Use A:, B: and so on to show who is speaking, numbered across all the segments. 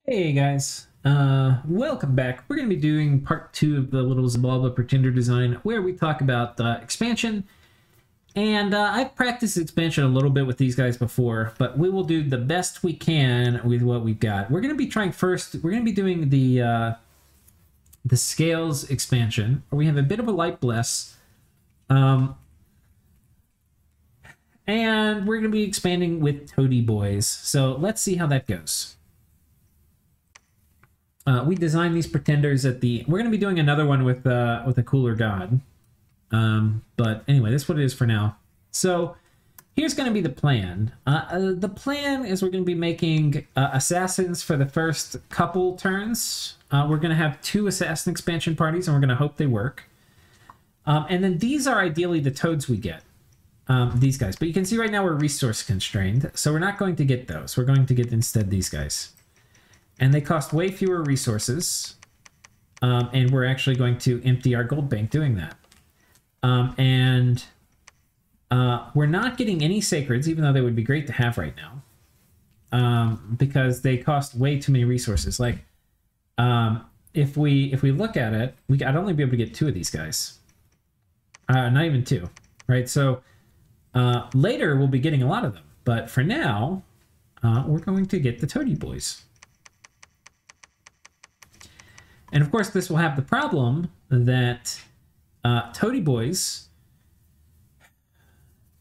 A: Hey guys, welcome back. We're going to be doing part 2 of the little Xibalba pretender design where we talk about expansion. And I've practiced expansion a little bit with these guys before, but we will do the best we can with what we've got. We're going to be trying first, we're going to be doing the scales expansion, where we have a bit of a light bless. And we're going to be expanding with Toady Boys. So let's see how that goes. We designed these pretenders at the... We're going to be doing another one with a cooler god. But anyway, that's what it is for now. So here's going to be the plan. The plan is we're going to be making assassins for the first couple turns. We're going to have 2 assassin expansion parties, and we're going to hope they work. And then these are ideally the toads we get. These guys. But you can see right now we're resource constrained, so we're not going to get those. We're going to get instead these guys. And they cost way fewer resources, and we're actually going to empty our gold bank doing that. We're not getting any sacreds, even though they would be great to have right now, because they cost way too many resources. Like, if we look at it, I'd only be able to get 2 of these guys, not even 2, right? So later we'll be getting a lot of them, but for now, we're going to get the Toady Boys. And of course, this will have the problem that Toady Boys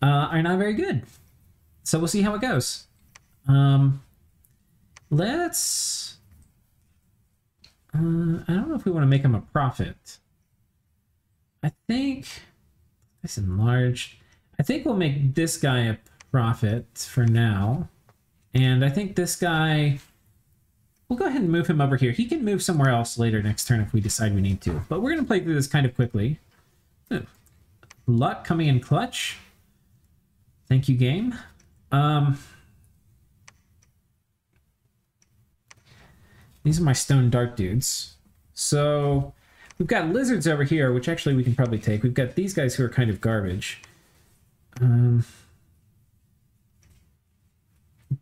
A: are not very good. So we'll see how it goes. Let's... I don't know if we want to make him a prophet. I think... This enlarged. I think we'll make this guy a prophet for now. And I think this guy... We'll go ahead and move him over here. He can move somewhere else later next turn if we decide we need to. But we're going to play through this kind of quickly. Ooh. Luck coming in clutch. Thank you, game. These are my stone dart dudes. So we've got lizards over here, which actually we can probably take. We've got these guys who are kind of garbage.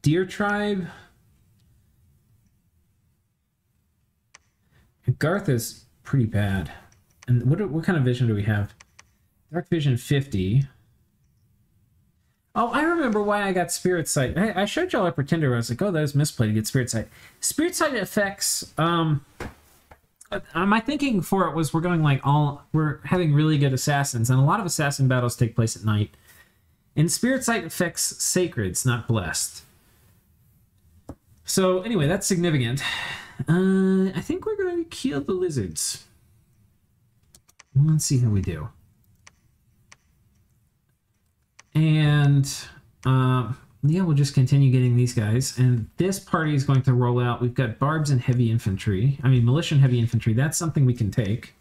A: Deer tribe. Garth is pretty bad. And what kind of vision do we have? Dark vision 50. Oh, I remember why I got spirit sight. I showed y'all a pretender. I was like, oh, that was misplayed to get spirit sight. Spirit sight affects... my thinking for it was we're having really good assassins, and a lot of assassin battles take place at night. And spirit sight affects sacreds, not blessed. So anyway, that's significant. I think we're going to kill the lizards. Let's see how we do. And yeah, we'll just continue getting these guys. And this party is going to roll out. We've got barbs and heavy infantry. I mean, militia and heavy infantry. That's something we can take.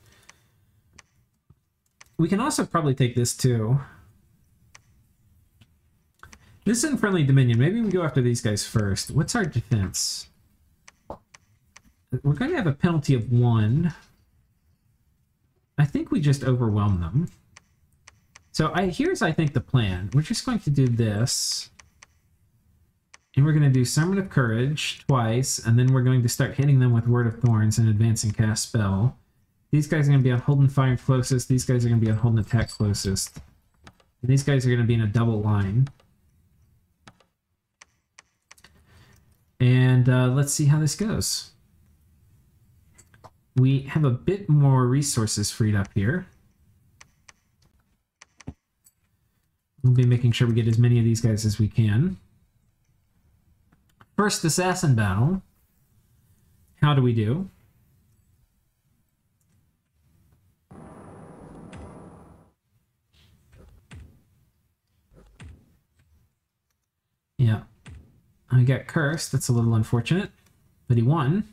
A: We can also probably take this too. This is in friendly dominion. Maybe we go after these guys first. What's our defense? We're going to have a penalty of 1. I think we just overwhelm them. So here's, I think, the plan. We're just going to do this. And we're going to do Sermon of Courage twice. And then we're going to start hitting them with Word of Thorns and advancing cast spell. These guys are going to be on Hold and Fire closest. These guys are going to be on Hold and Attack closest. And these guys are going to be in a double line. And let's see how this goes. We have a bit more resources freed up here. We'll be making sure we get as many of these guys as we can. First assassin battle. How do we do? Yeah. I got cursed. That's a little unfortunate. But he won.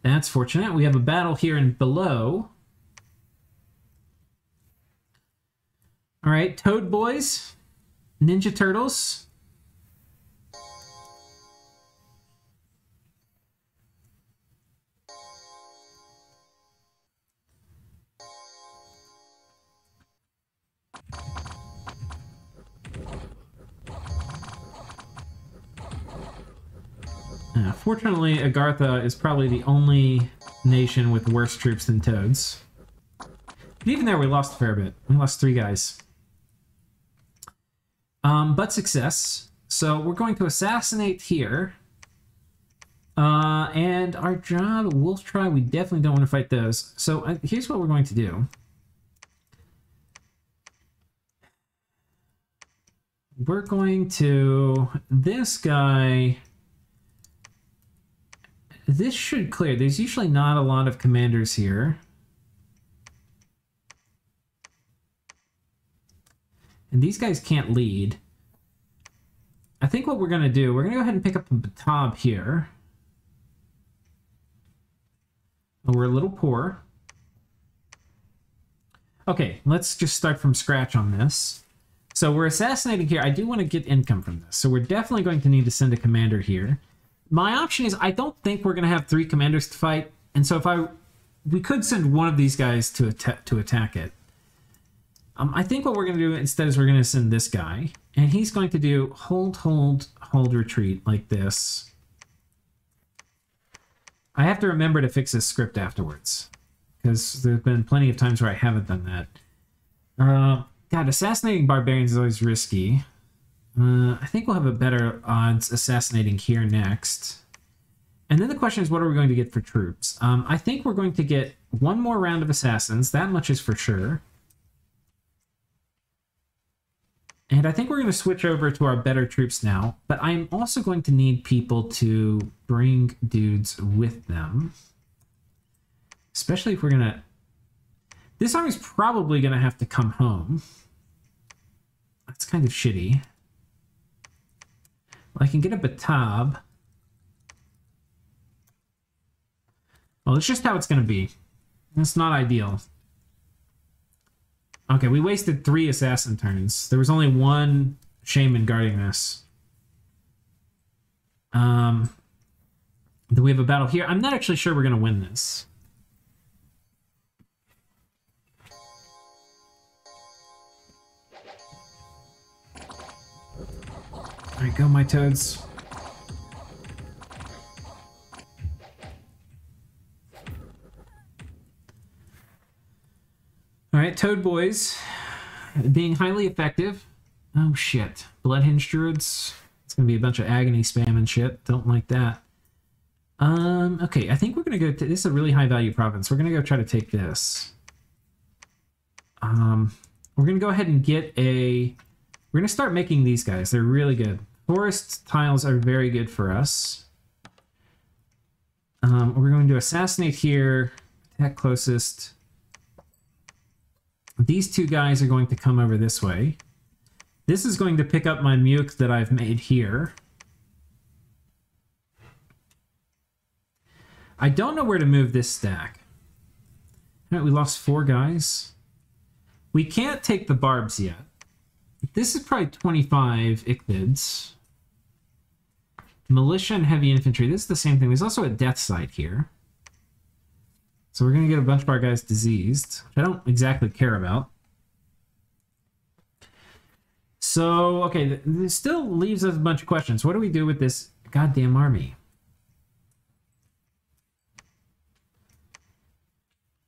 A: That's fortunate. We have a battle here in below. All right, Toad Boys, Ninja Turtles. Fortunately, Agartha is probably the only nation with worse troops than Toads. But even there, we lost a fair bit. We lost 3 guys. But success. So we're going to assassinate here. And our job, Wolf Tribe, we definitely don't want to fight those. So here's what we're going to do. We're going to... This guy... This should clear. There's usually not a lot of commanders here. And these guys can't lead. I think what we're going to do, we're going to go ahead and pick up a Batab here. Oh, we're a little poor. Okay, let's just start from scratch on this. So we're assassinating here. I do want to get income from this. So we're definitely going to need to send a commander here. My option is I don't think we're going to have 3 commanders to fight. And so if we could send one of these guys to attack it. I think what we're going to do instead is we're going to send this guy. And he's going to do hold, retreat like this. I have to remember to fix this script afterwards. Because there's been plenty of times where I haven't done that. God, assassinating barbarians is always risky. I think we'll have a better odds assassinating here next. And then the question is, what are we going to get for troops? I think we're going to get 1 more round of assassins. That much is for sure. And I think we're going to switch over to our better troops now. But I'm also going to need people to bring dudes with them. Especially if we're going to... This army's probably going to have to come home. That's kind of shitty. Well, I can get a Batab. Well, it's just how it's going to be. It's not ideal. Okay, we wasted 3 assassin turns. There was only 1 shaman guarding this. Then we have a battle here. I'm not actually sure we're going to win this. All right, go my toads. All right, Toad Boys, being highly effective. Oh shit, Bloodhinge Druids. It's gonna be a bunch of agony spam and shit. Don't like that. Okay, I think we're gonna go to, this is a really high value province. We're gonna go try to take this. We're gonna go ahead and get a, we're gonna start making these guys. They're really good. Forest tiles are very good for us. We're going to assassinate here, attack closest. These 2 guys are going to come over this way. This is going to pick up my Muke that I've made here. I don't know where to move this stack. All right, we lost 4 guys. We can't take the barbs yet. This is probably 25 Ichthyids. Militia and heavy infantry. This is the same thing. There's also a death site here. So we're going to get a bunch of our guys diseased, which I don't exactly care about. So, okay, this still leaves us a bunch of questions. What do we do with this goddamn army?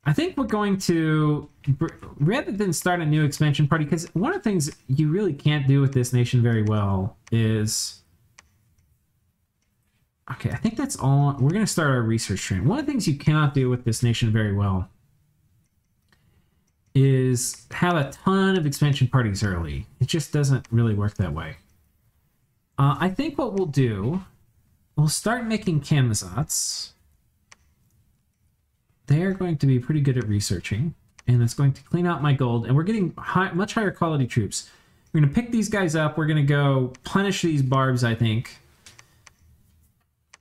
A: I think we're going to, rather than start a new expansion party, because one of the things you really can't do with this nation very well is... Okay, I think that's all. We're going to start our research train. One of the things you cannot do with this nation very well is have a ton of expansion parties early. It just doesn't really work that way. I think what we'll do, we'll start making Kamazats. They're going to be pretty good at researching, and it's going to clean out my gold, and we're getting much higher quality troops. We're going to pick these guys up. We're going to go punish these barbs, I think.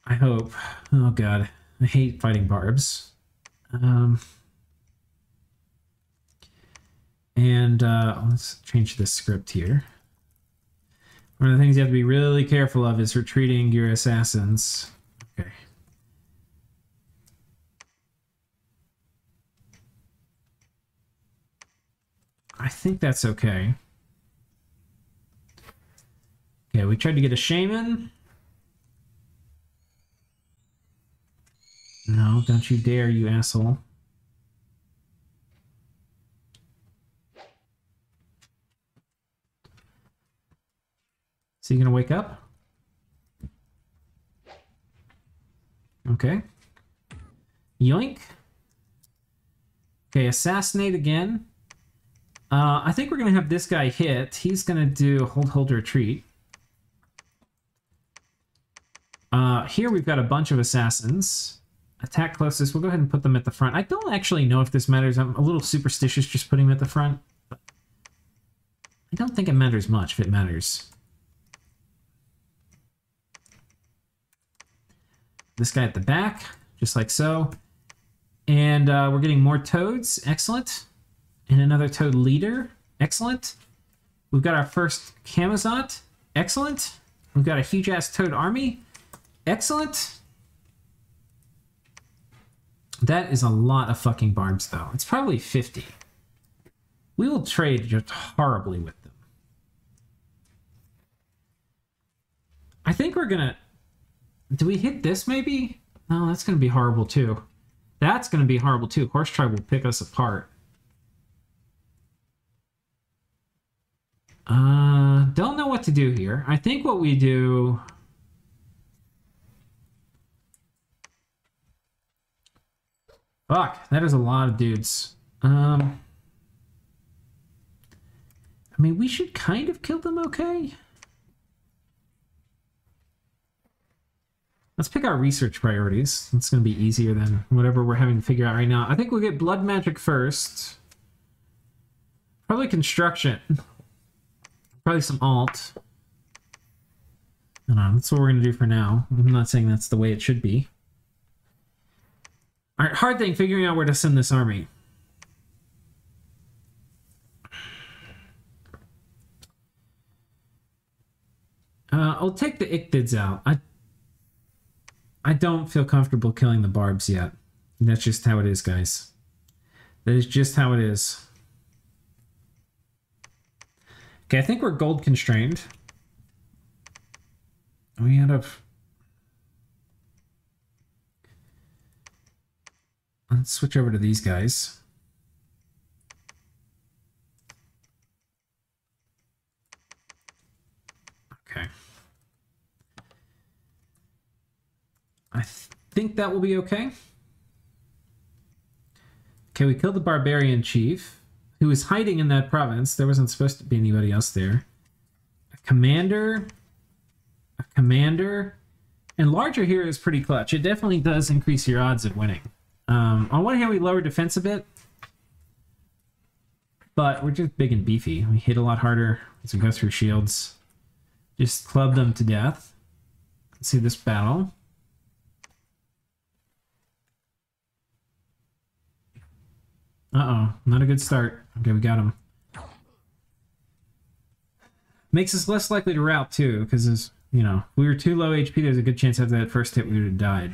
A: I hope. Oh god, I hate fighting barbs. Let's change this script here. One of the things you have to be really careful of is retreating your assassins. Okay. I think that's okay. Okay, we tried to get a shaman. No, don't you dare, you asshole. Is he gonna wake up? Okay. Yoink. Okay, assassinate again. I think we're gonna have this guy hit. He's gonna do hold, retreat. Here we've got a bunch of assassins. Attack closest. We'll go ahead and put them at the front. I don't actually know if this matters. I'm a little superstitious just putting them at the front. But I don't think it matters much if it matters. This guy at the back, just like so. And we're getting more toads. Excellent. And another toad leader. Excellent. We've got our first Camazot. Excellent. We've got a huge-ass toad army. Excellent. That is a lot of fucking barbs, though. It's probably 50. We will trade just horribly with them. I think we're gonna... Do we hit this, maybe? No, that's gonna be horrible, too. That's gonna be horrible, too. Horse Tribe will pick us apart. Don't know what to do here. I think what we do... Fuck, that is a lot of dudes. I mean, we should kind of kill them okay. Let's pick our research priorities. It's going to be easier than whatever we're having to figure out right now. I think we'll get blood magic first. Probably construction. Probably some alt. I don't know, that's what we're going to do for now. I'm not saying that's the way it should be. Alright, hard thing, figuring out where to send this army. I'll take the Ichthyids out. I don't feel comfortable killing the barbs yet. That's just how it is, guys. That is just how it is. Okay, I think we're gold constrained. We end up... Let's switch over to these guys. Okay. I think that will be okay. Okay, we killed the barbarian chief, who was hiding in that province. There wasn't supposed to be anybody else there. A commander, and larger here is pretty clutch. It definitely does increase your odds of winning. On one hand, we lower defense a bit, but we're just big and beefy. We hit a lot harder as we go through shields. Just club them to death. Let's see this battle. Uh-oh, not a good start. Okay, we got him. Makes us less likely to rout, too, because, you know, if we were too low HP, there's a good chance after that first hit we would have died.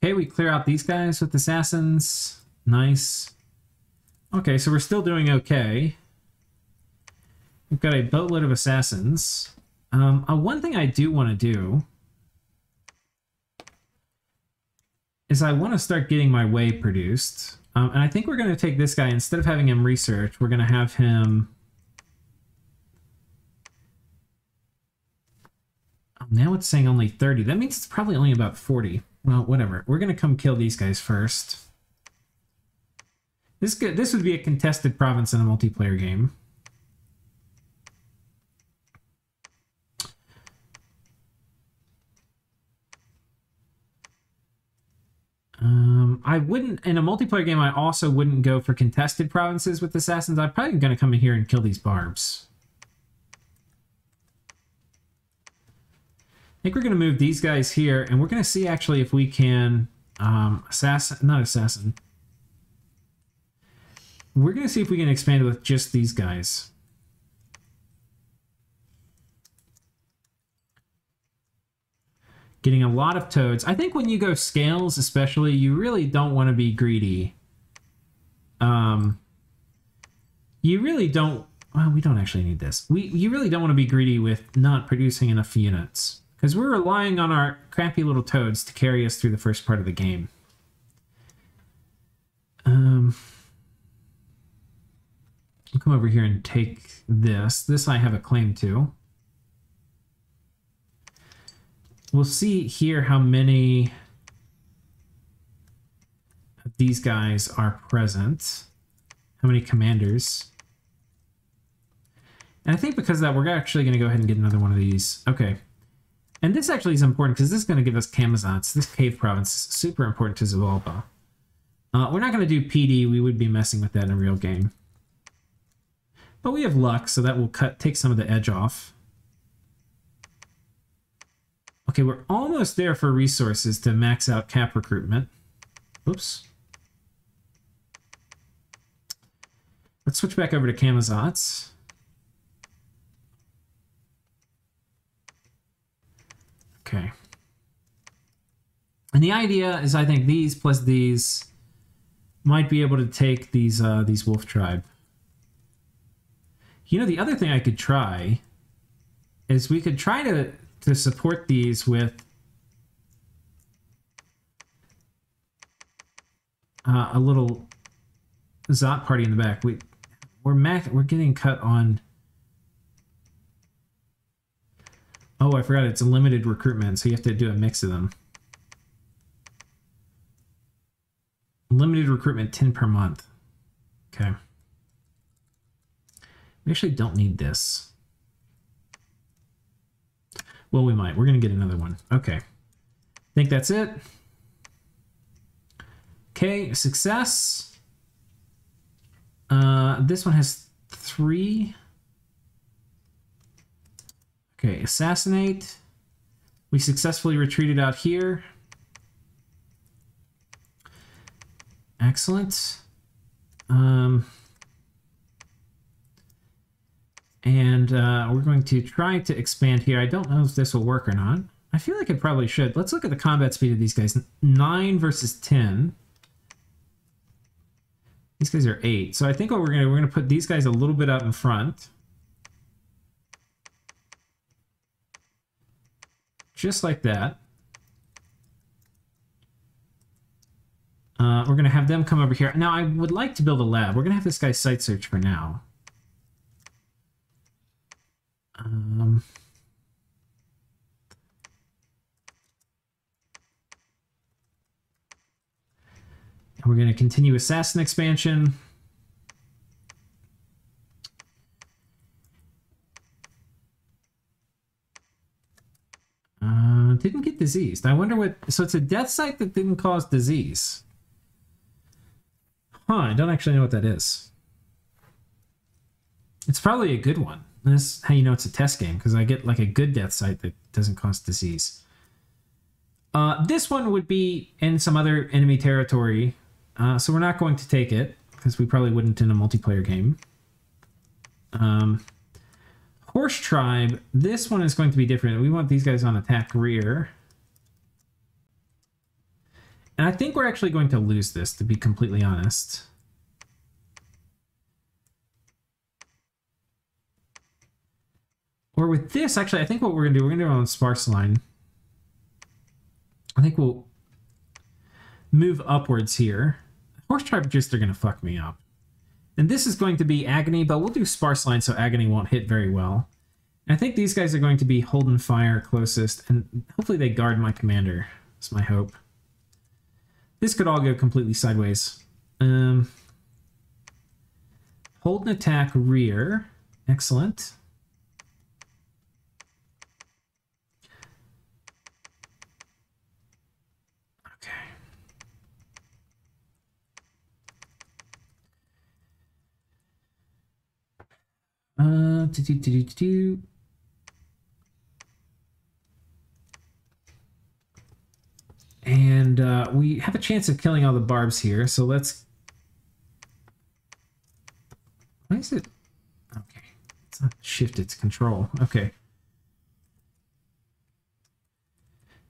A: Okay, we clear out these guys with assassins. Nice. Okay, so we're still doing okay. We've got a boatload of assassins. One thing I do want to do is I want to start getting my way produced. And I think we're going to take this guy, instead of having him research, we're going to have him... Oh, now it's saying only 30. That means it's probably only about 40. Well, whatever. We're going to come kill these guys first. This would be a contested province in a multiplayer game. I wouldn't, in a multiplayer game, I also wouldn't go for contested provinces with assassins. I'm probably going to come in here and kill these barbs. I think we're going to move these guys here, and we're going to see actually if we can not assassin. We're going to see if we can expand it with just these guys. Getting a lot of toads. I think when you go scales, especially, you really don't want to be greedy. You really don't... Well, we don't actually need this. You really don't want to be greedy with not producing enough units. Because we're relying on our crappy little toads to carry us through the first part of the game. I'll come over here and take this. This I have a claim to. We'll see here how many of these guys are present. How many commanders. And I think because of that, we're actually going to go ahead and get another one of these. Okay. And this actually is important because this is going to give us Camazotz. This cave province is super important to Xibalba. We're not going to do PD. We would be messing with that in a real game. But we have luck, so that will take some of the edge off. Okay, we're almost there for resources to max out cap recruitment. Oops. Let's switch back over to Camazotz. Okay. And the idea is I think these plus these might be able to take these wolf tribe. You know, the other thing I could try is we could try to support these with a little Zot party in the back. We're getting cut on. Oh, I forgot it's a limited recruitment, so you have to do a mix of them. Limited recruitment 10 per month. Okay. We actually don't need this. Well, we might. We're going to get another one. Okay. I think that's it. Okay, success. This one has 3. Okay, assassinate. We successfully retreated out here. Excellent. We're going to try to expand here. I don't know if this will work or not. I feel like it probably should. Let's look at the combat speed of these guys. 9 versus 10. These guys are 8. So I think what we're gonna put these guys a little bit out in front. Just like that. We're going to have them come over here. Now, I would like to build a lab. We're going to have this guy site search for now. And we're going to continue assassin expansion. Didn't get diseased. I wonder what... So it's a death site that didn't cause disease. Huh, I don't actually know what that is. It's probably a good one. That's how you know it's a test game, because I get like a good death site that doesn't cause disease. This one would be in some other enemy territory, so we're not going to take it, because we probably wouldn't in a multiplayer game. Horse tribe, this one is going to be different. We want these guys on attack rear. And I think we're actually going to lose this, to be completely honest. Or with this, actually, I think what we're going to do, we're going to do it on sparse line. I think we'll move upwards here. Horse tribe just are going to fuck me up. And this is going to be agony, but we'll do sparse line so agony won't hit very well. And I think these guys are going to be holding fire closest, and hopefully they guard my commander. That's my hope. This could all go completely sideways. Hold and attack rear. Excellent. And we have a chance of killing all the barbs here, so let's... Why is it... Okay, it's not shift, it's control. Okay.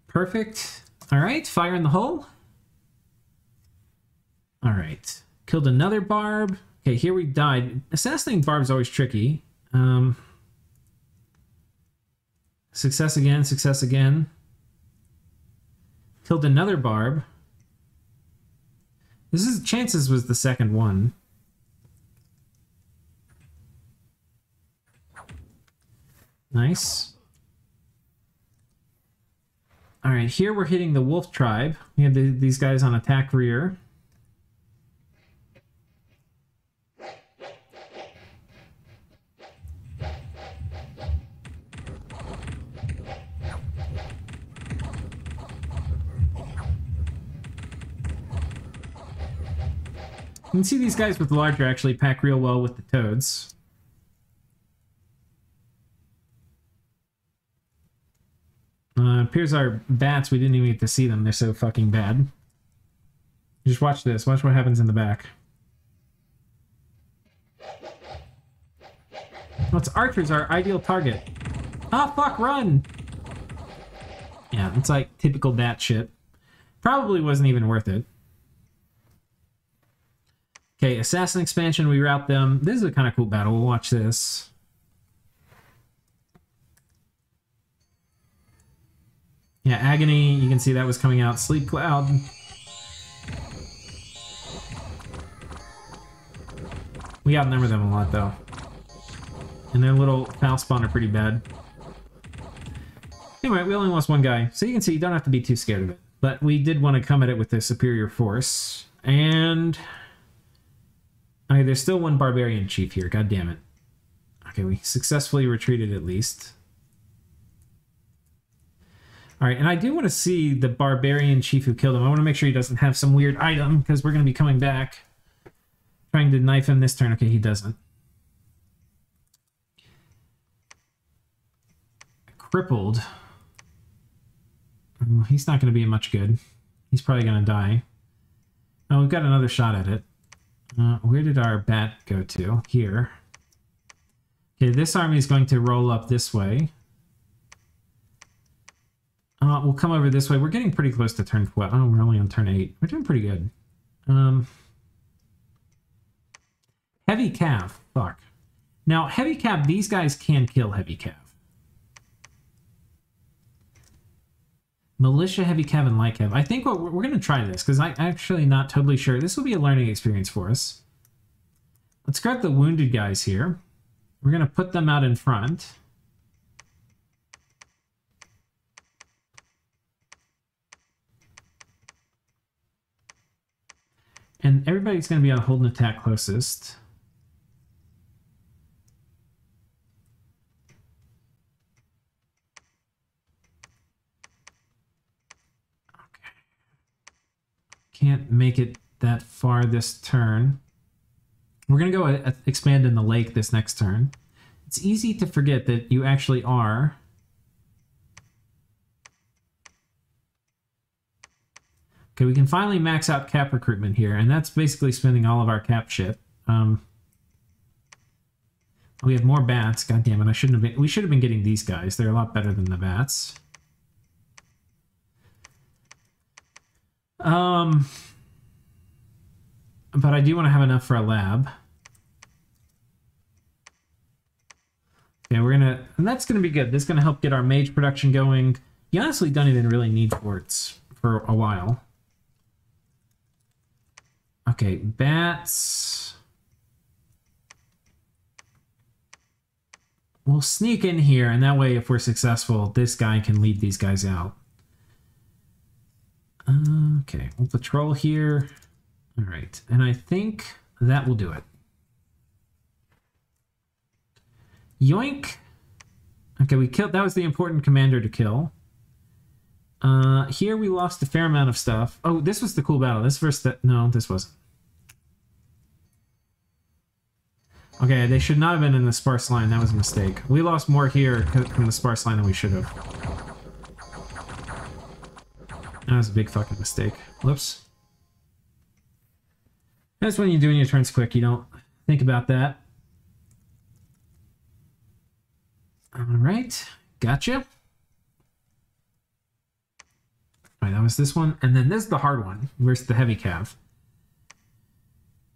A: Perfect. All right, fire in the hole. All right, killed another barb. Okay, here we died. Assassinating barb is always tricky. Success again, success again. Killed another barb. This is chances was the second one. Nice. All right, here we're hitting the wolf tribe. We have these guys on attack rear. You can see these guys with the larger actually pack real well with the toads. Appears our bats, we didn't even get to see them. They're so fucking bad. Just watch this. Watch what happens in the back. Oh, it's archers, our ideal target. Ah, fuck, run! Yeah, it's like typical bat shit. Probably wasn't even worth it. Okay, assassin expansion, we route them. This is a kind of cool battle. We'll watch this. Yeah, agony, you can see that was coming out. Sleep cloud. We outnumber them a lot, though. And their little foul spawn are pretty bad. Anyway, we only lost one guy. So you can see you don't have to be too scared of it. But we did want to come at it with a superior force. And... okay, there's still one barbarian chief here. God damn it. Okay, we successfully retreated at least. Alright, and I do want to see the barbarian chief who killed him. I want to make sure he doesn't have some weird item, because we're going to be coming back. Trying to knife him this turn. Okay, he doesn't. Crippled. Oh, he's not going to be much good. He's probably going to die. Oh, we've got another shot at it. Where did our bat go to? Here. Okay, this army is going to roll up this way. We'll come over this way. We're getting pretty close to turn 12. Oh, we're only on turn 8. We're doing pretty good. Heavy cav. Fuck. Now, heavy cav, these guys can kill heavy cav. Militia, heavy cav, and light cav. I think we're going to try this, because I'm actually not totally sure. This will be a learning experience for us. Let's grab the wounded guys here. We're going to put them out in front. And everybody's going to be on hold and attack closest. Can't make it that far this turn. We're going to go expand in the lake this next turn. It's easy to forget that you actually are. Okay, we can finally max out cap recruitment here, and that's basically spending all of our cap shit. We have more bats. God damn it, I shouldn't have been. We should have been getting these guys. They're a lot better than the bats. But I do want to have enough for a lab. Okay, we're gonna, and that's gonna be good. This is gonna help get our mage production going. You honestly don't even really need forts for a while. Okay, bats. We'll sneak in here, and that way, if we're successful, this guy can lead these guys out. Okay, we'll patrol here. All right, and I think that will do it. Yoink. Okay, we killed, that was the important commander to kill. Here we lost a fair amount of stuff. Oh, this was the cool battle. This first, no, this wasn't. Okay, they should not have been in the sparse line. That was a mistake. We lost more here from the sparse line than we should have. That was a big fucking mistake. Whoops. That's when you're doing your turns quick. You don't think about that. Alright. Gotcha. Alright, that was this one. And then this is the hard one. Where's the heavy cav?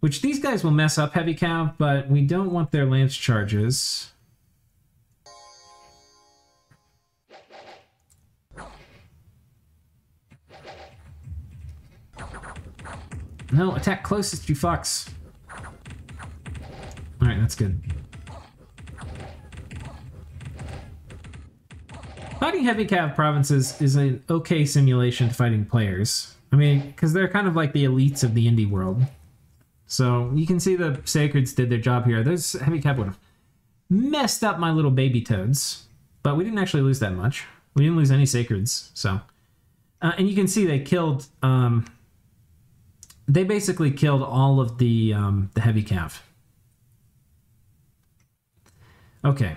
A: Which these guys will mess up heavy cav, but we don't want their lance charges. No, attack closest, you fucks. Alright, that's good. Fighting heavy cav provinces is an okay simulation to fighting players. I mean, because they're kind of like the elites of the indie world. So you can see the Sacreds did their job here. Those heavy cav would have messed up my little baby toads. But we didn't actually lose that much. We didn't lose any Sacreds, so... and you can see they killed... they basically killed all of the heavy cav. Okay.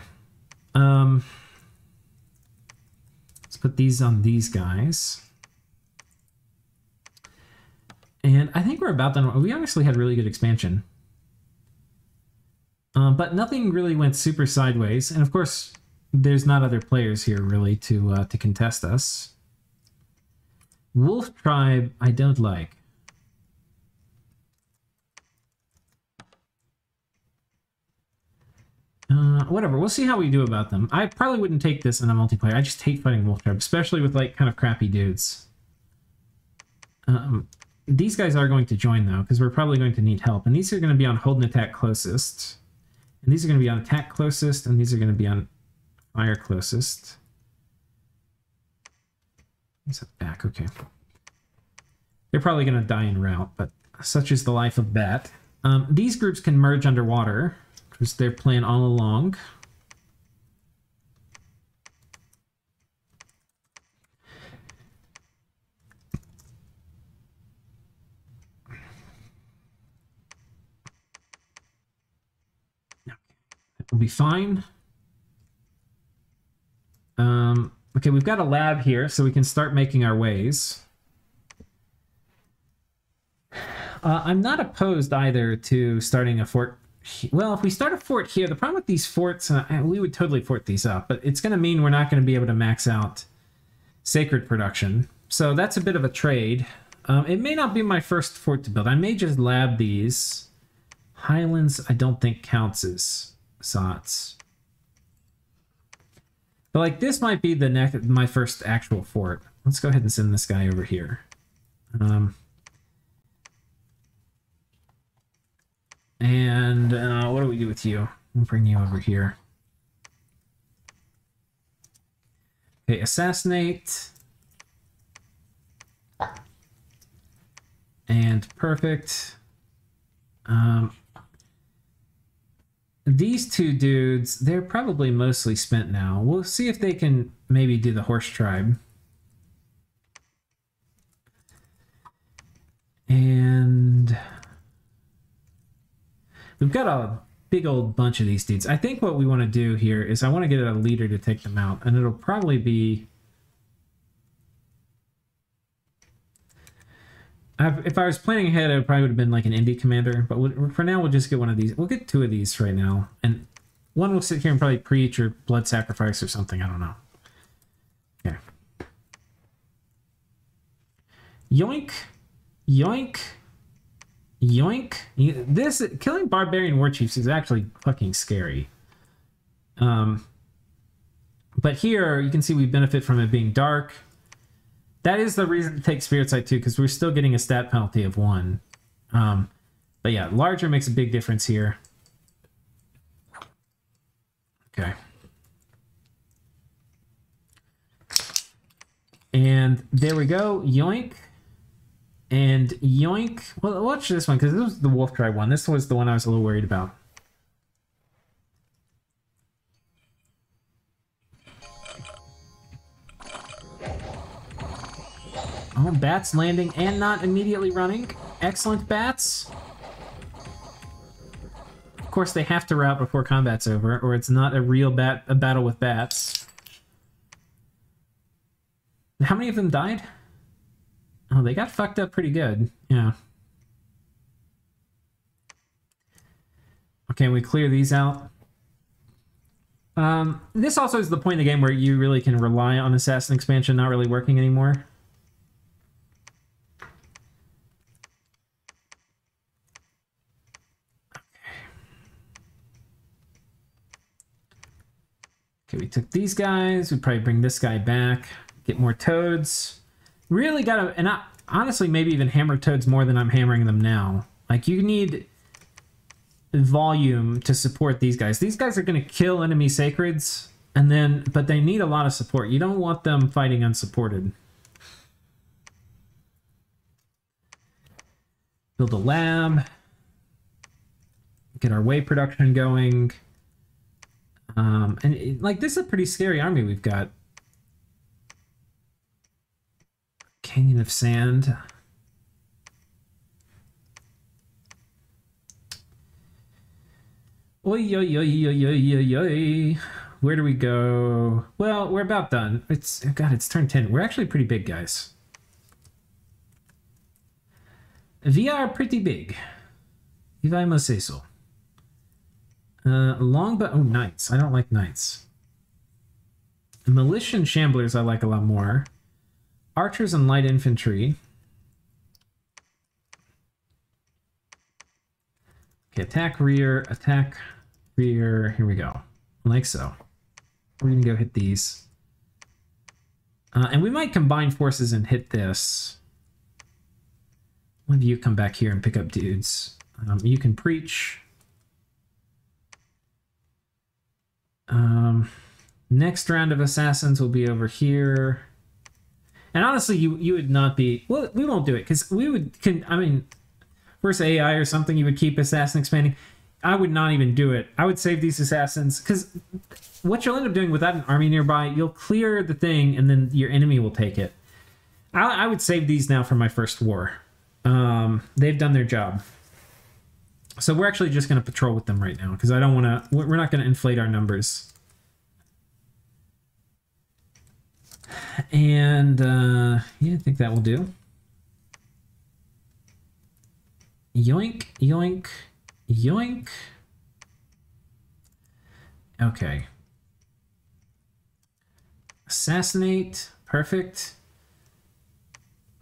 A: Let's put these on these guys. And I think we're about done. We honestly had really good expansion. But nothing really went super sideways. And of course, there's not other players here really to contest us. Wolf Tribe, I don't like. Whatever, we'll see how we do about them. I probably wouldn't take this in a multiplayer. I just hate fighting Wolf Tribe, especially with like kind of crappy dudes. These guys are going to join though, because we're probably going to need help. And these are going to be on hold and attack closest. And these are going to be on attack closest, and these are going to be on fire closest. Is that back? Okay. They're probably going to die en route, but such is the life of bat. These groups can merge underwater, which was their plan all along. We'll be fine. Okay, we've got a lab here, so we can start making our ways. I'm not opposed either to starting a fort. Well, if we start a fort here, the problem with these forts, we would totally fort these up, but it's going to mean we're not going to be able to max out sacred production. So that's a bit of a trade. It may not be my first fort to build. I may just lab these. Highlands, I don't think counts as sots. But like this might be the my first actual fort. Let's go ahead and send this guy over here. And what do we do with you? We'll bring you over here. Okay, assassinate. And perfect. These two dudes, they're probably mostly spent now. We'll see if they can maybe do the horse tribe. And we've got a big old bunch of these dudes. I think what we want to do here is I want to get a leader to take them out, and it'll probably be... if I was planning ahead, it probably would have been like an indie commander, but for now we'll just get one of these. We'll get two of these right now, and one will sit here and probably preach or blood sacrifice or something. I don't know. Okay. Yoink, yoink, yoink. This killing barbarian war chiefs is actually fucking scary. But here you can see we benefit from it being dark. That is the reason to take Spirit Sight too, because we're still getting a stat penalty of 1. But yeah, larger makes a big difference here. Okay. And there we go. Yoink. And yoink. Well, watch this one, because this was the Wolf Tribe one. This was the one I was a little worried about. Oh, bats landing and not immediately running. Excellent, bats. Of course, they have to rout before combat's over, or it's not a real battle with bats. How many of them died? Oh, they got fucked up pretty good. Yeah. Okay, we clear these out. This also is the point of the game where you really can rely on Assassin expansion not really working anymore. Okay, we took these guys. We'd probably bring this guy back. Get more toads. Really gotta... And honestly maybe even hammer toads more than I'm hammering them now. Like, you need volume to support these guys. These guys are going to kill enemy sacreds, and then, but they need a lot of support. You don't want them fighting unsupported. Build a lab. Get our whey production going. Like, this is a pretty scary army we've got. Canyon of Sand. Oi, oi, oi, oi, oi, oi, oi. Where do we go? Well, we're about done. God, it's turn 10. We're actually pretty big, guys. We are pretty big. If I must say so. Longbow. Oh, knights. I don't like knights. Militia and shamblers I like a lot more. Archers and light infantry. Okay, attack rear, attack rear. Here we go. Like so. We're gonna go hit these. And we might combine forces and hit this. One of you come back here and pick up dudes. You can preach. Next round of assassins will be over here. And honestly, you would not be... Well, we won't do it, because we would... I mean, versus AI or something, you would keep assassin expanding. I would not even do it. I would save these assassins, because what you'll end up doing without an army nearby, you'll clear the thing, and then your enemy will take it. I would save these now for my first war. They've done their job. So we're actually just going to patrol with them right now, because I don't want to... We're not going to inflate our numbers. And, yeah, I think that will do. Yoink, yoink, yoink. Okay. Assassinate. Perfect.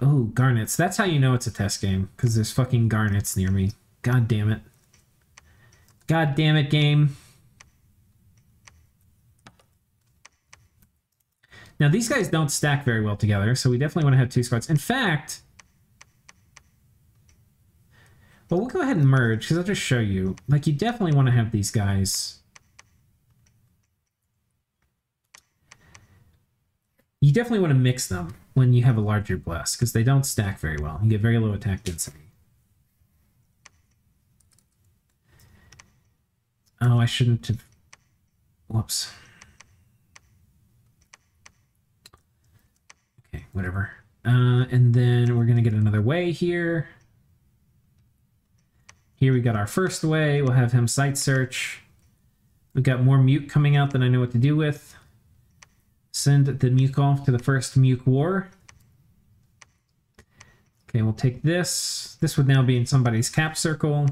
A: Oh, garnets. That's how you know it's a test game, because there's fucking garnets near me. God damn it. God damn it, game. Now, these guys don't stack very well together, so we definitely want to have two squads. In fact... Well, we'll go ahead and merge, because I'll just show you. Like, you definitely want to have these guys... You definitely want to mix them when you have a larger bless, because they don't stack very well. You get very low attack density. Oh, I shouldn't have... Whoops. Okay, whatever. And then we're going to get another way here. Here we got our first way. We'll have him site search. We've got more Muke coming out than I know what to do with. Send the Muke off to the first Muke war. Okay, we'll take this. This would now be in somebody's cap circle.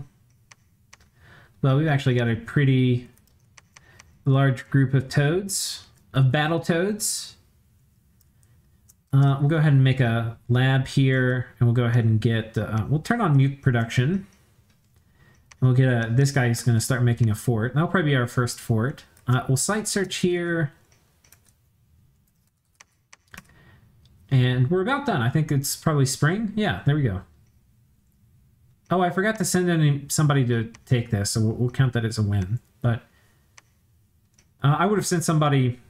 A: Well, we've actually got a pretty large group of toads, of battle toads. We'll go ahead and make a lab here, and we'll go ahead and get, we'll turn on Muke production. We'll get this guy is going to start making a fort. That'll probably be our first fort. We'll site search here. And we're about done. I think it's probably spring. Yeah, there we go. Oh, I forgot to send in somebody to take this, so we'll count that as a win. But I would have sent somebody...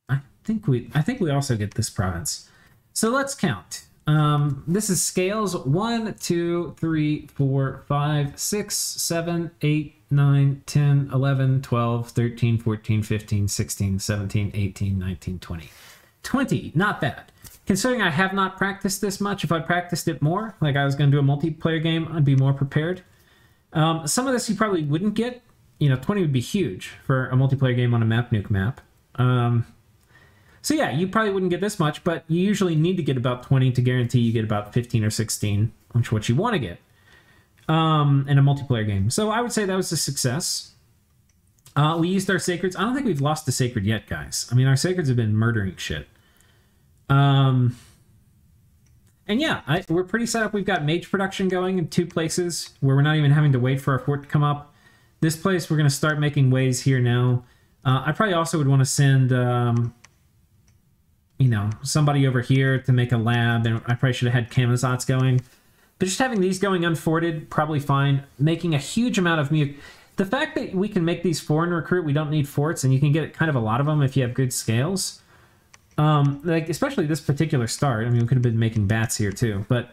A: I think we also get this province. So let's count. This is scales 1, 2, 3, 4, 5, 6, 7, 8, 9, 10, 11, 12, 13, 14, 15, 16, 17, 18, 19, 20. 20, not bad. Considering I have not practiced this much, if I practiced it more, like I was going to do a multiplayer game, I'd be more prepared. Some of this you probably wouldn't get. You know, 20 would be huge for a multiplayer game on a map nuke map. So yeah, you probably wouldn't get this much, but you usually need to get about 20 to guarantee you get about 15 or 16, which is what you want to get in a multiplayer game. So I would say that was a success. We used our sacreds. I don't think we've lost a sacred yet, guys. I mean, our sacreds have been murdering shit. And yeah, we're pretty set up. We've got mage production going in 2 places where we're not even having to wait for our fort to come up. This place, we're going to start making ways here now. I probably also would want to send... you know, somebody over here to make a lab, and I probably should have had Camazotz going. But just having these going unforted, probably fine. Making a huge amount of the fact that we can make these 4 in recruit, we don't need forts, and you can get kind of a lot of them if you have good scales. Like, especially this particular start. I mean, we could have been making bats here too, but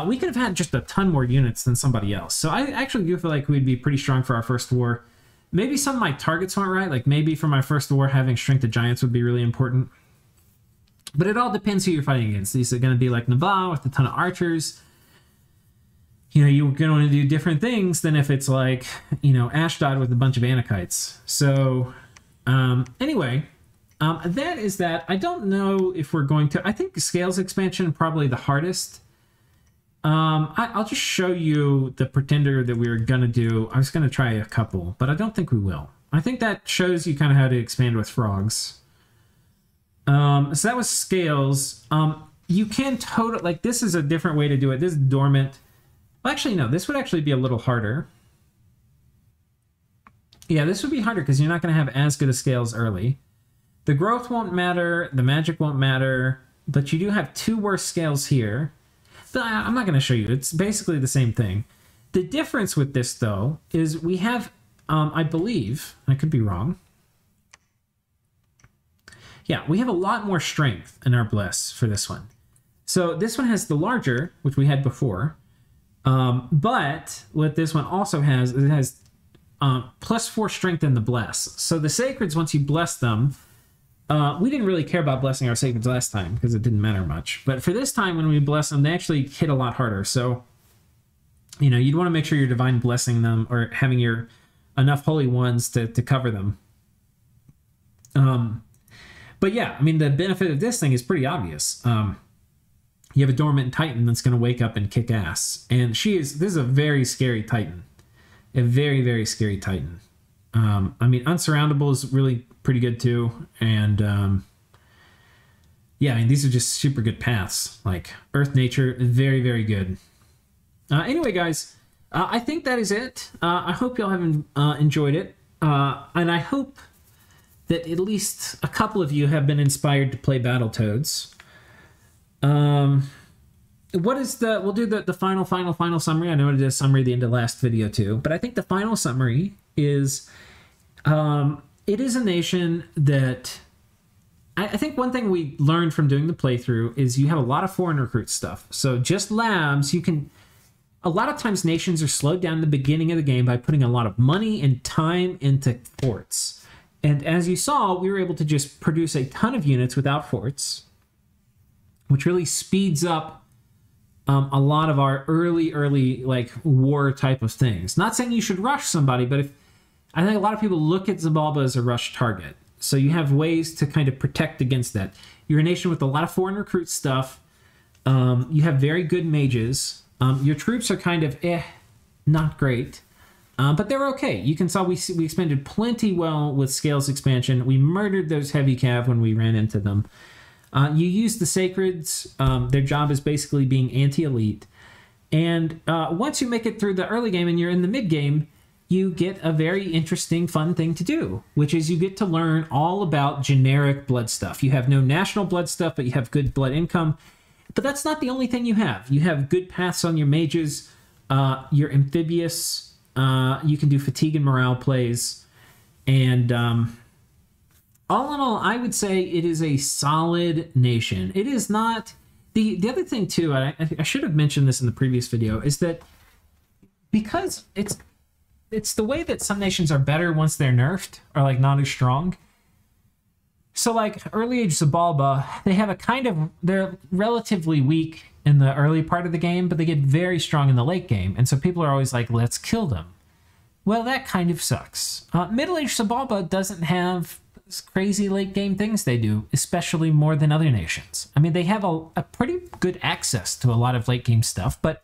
A: we could have had just a ton more units than somebody else. So I actually do feel like we'd be pretty strong for our first war. Maybe some of my targets weren't right. Like, maybe for my first war, having Strength of Giants would be really important. But it all depends who you're fighting against. These are going to be like Navarre with a ton of archers. You know, you're going to want to do different things than if it's like, you know, Ashdod with a bunch of Anakites. So, anyway, that is that. I don't know if we're going to... I think Scales expansion probably the hardest. I'll just show you the Pretender that we were going to do. I was going to try a couple, but I don't think we will. I think that shows you kind of how to expand with frogs. So that was Scales. You can total... Like, this is a different way to do it. This is dormant. Well, actually, no. This would actually be a little harder. Yeah, this would be harder because you're not going to have as good a Scales early. The growth won't matter. The magic won't matter. But you do have 2 worse Scales here. But I'm not going to show you. It's basically the same thing. The difference with this, though, is we have, I believe, I could be wrong. Yeah, we have a lot more strength in our Bless for this one. So this one has the larger, which we had before. But what this one also has, it has +4 strength in the Bless. So the Sacreds, once you bless them, we didn't really care about blessing our Sacreds last time because it didn't matter much. But for this time, when we bless them, they actually hit a lot harder. So, you know, you'd want to make sure you're divine blessing them or having your enough holy ones to cover them. But yeah, I mean, the benefit of this thing is pretty obvious. You have a dormant Titan that's going to wake up and kick ass. And this is a very scary Titan. A very, very scary Titan. I mean, Unsurroundable is really pretty good too. And yeah, I mean, these are just super good paths. Like Earth Nature, very, very good. Anyway, guys, I think that is it. I hope y'all have enjoyed it. And I hope that at least a couple of you have been inspired to play Battletoads. We'll do the final summary. I know I did a summary at the end of the last video too, but I think the final summary is, it is a nation that, I think one thing we learned from doing the playthrough is you have a lot of foreign recruit stuff. So just labs, a lot of times nations are slowed down in the beginning of the game by putting a lot of money and time into forts. And as you saw, we were able to just produce a ton of units without forts, which really speeds up a lot of our early like war type of things. Not saying you should rush somebody, but I think a lot of people look at Xibalba as a rush target. So you have ways to kind of protect against that. You're a nation with a lot of foreign recruit stuff. You have very good mages. Your troops are kind of not great. But they're okay. You can saw we expanded plenty well with Scales expansion. We murdered those heavy cav when we ran into them. You use the Sacreds. Their job is basically being anti-elite. And once you make it through the early game and you're in the mid game, you get a very interesting, fun thing to do, which is you get to learn all about generic blood stuff. You have no national blood stuff, but you have good blood income. But that's not the only thing you have. You have good paths on your mages. You're amphibious. You can do fatigue and morale plays. And all in all, I would say it is a solid nation. It is not... The other thing, too, I should have mentioned this in the previous video, is that because it's the way that some nations are better once they're nerfed, or like not as strong. So like early age Xibalba, they have a kind of... They're relatively weak in the early part of the game, but they get very strong in the late game. And so people are always like, let's kill them. Well, that kind of sucks. Middle-aged Xibalba doesn't have crazy late game things they do, especially more than other nations. I mean, they have a pretty good access to a lot of late game stuff, but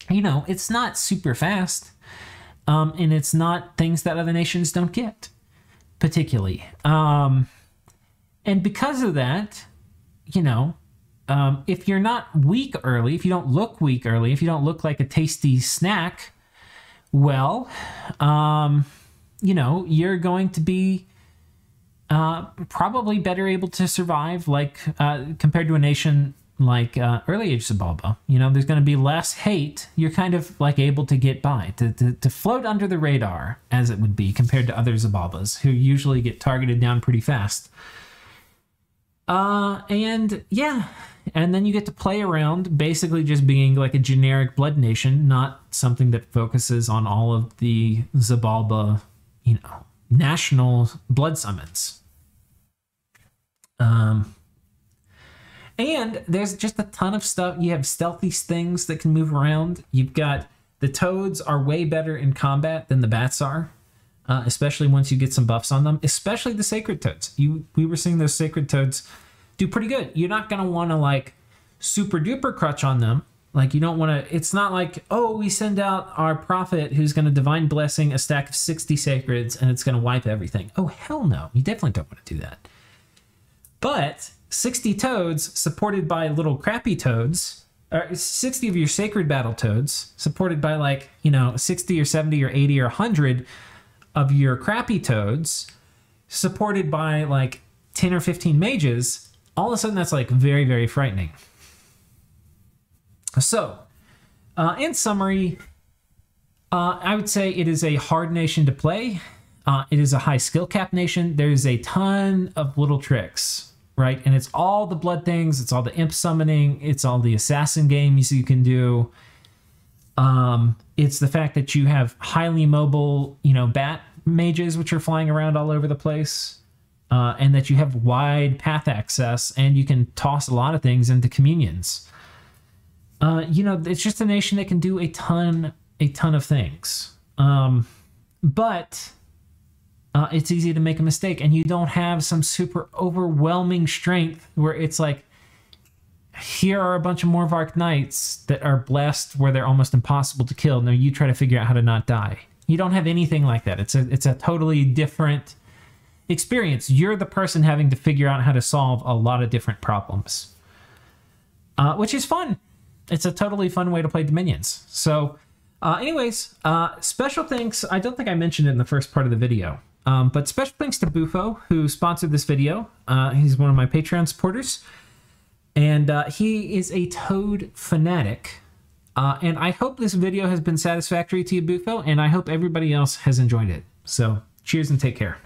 A: you know, it's not super fast. And it's not things that other nations don't get, particularly. And because of that, you know, if you're not weak early, if you don't look weak early, if you don't look like a tasty snack, well, you know, you're going to be probably better able to survive, like compared to a nation like early age Xibalba. You know, there's going to be less hate. You're kind of like able to get by, to float under the radar, as it would be, compared to other Xibalbas who usually get targeted down pretty fast. And yeah, and then you get to play around basically just being like a generic blood nation, not something that focuses on all of the Xibalba, you know, national blood summons. And there's just a ton of stuff. You have stealthy things that can move around. You've got the toads are way better in combat than the bats are, especially once you get some buffs on them, especially the sacred toads. We were seeing those sacred toads do pretty good. You're not going to want to like super duper crutch on them. Like you don't want to, it's not like, oh, we send out our prophet who's going to divine blessing a stack of 60 sacreds and it's going to wipe everything. Oh, hell no. You definitely don't want to do that. But 60 toads supported by little crappy toads, or 60 of your sacred battle toads supported by like, you know, 60 or 70 or 80 or 100 of your crappy toads supported by like 10 or 15 mages, all of a sudden that's like very, very frightening. So, in summary, I would say it is a hard nation to play. It is a high skill cap nation. There's a ton of little tricks, right? And it's all the blood things. It's all the imp summoning. It's all the assassin games you can do. It's the fact that you have highly mobile, you know, bat mages, which are flying around all over the place. And that you have wide path access and you can toss a lot of things into communions. You know, it's just a nation that can do a ton of things. But it's easy to make a mistake, and you don't have some super overwhelming strength where it's like, here are a bunch of Morvark Knights that are blessed where they're almost impossible to kill. Now you try to figure out how to not die. You don't have anything like that. It's a totally different experience. You're the person having to figure out how to solve a lot of different problems, which is fun. It's a totally fun way to play Dominions. So anyways, special thanks. I don't think I mentioned it in the first part of the video. But special thanks to Bufo, who sponsored this video. He's one of my Patreon supporters. And he is a Toad fanatic. And I hope this video has been satisfactory to you, Bufo, and I hope everybody else has enjoyed it. So, cheers and take care.